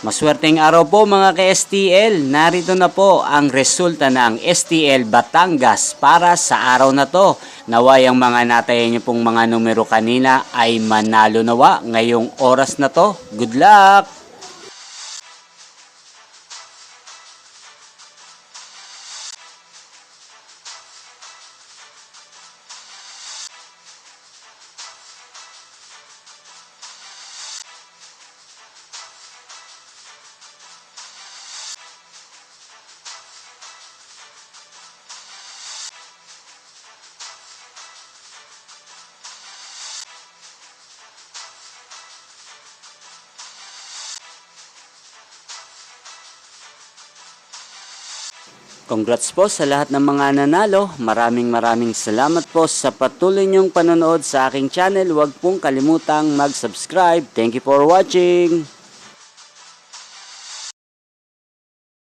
Maswerteng araw po mga ka-STL. Narito na po ang resulta ng STL Batangas para sa araw na to. Naway ang mga natayan niyo pong mga numero kanina ay manalo nawa ngayong oras na to. Good luck! Congrats po sa lahat ng mga nanalo. Maraming salamat po sa patuloy niyong panonood sa aking channel. Huwag pong kalimutang mag-subscribe. Thank you for watching.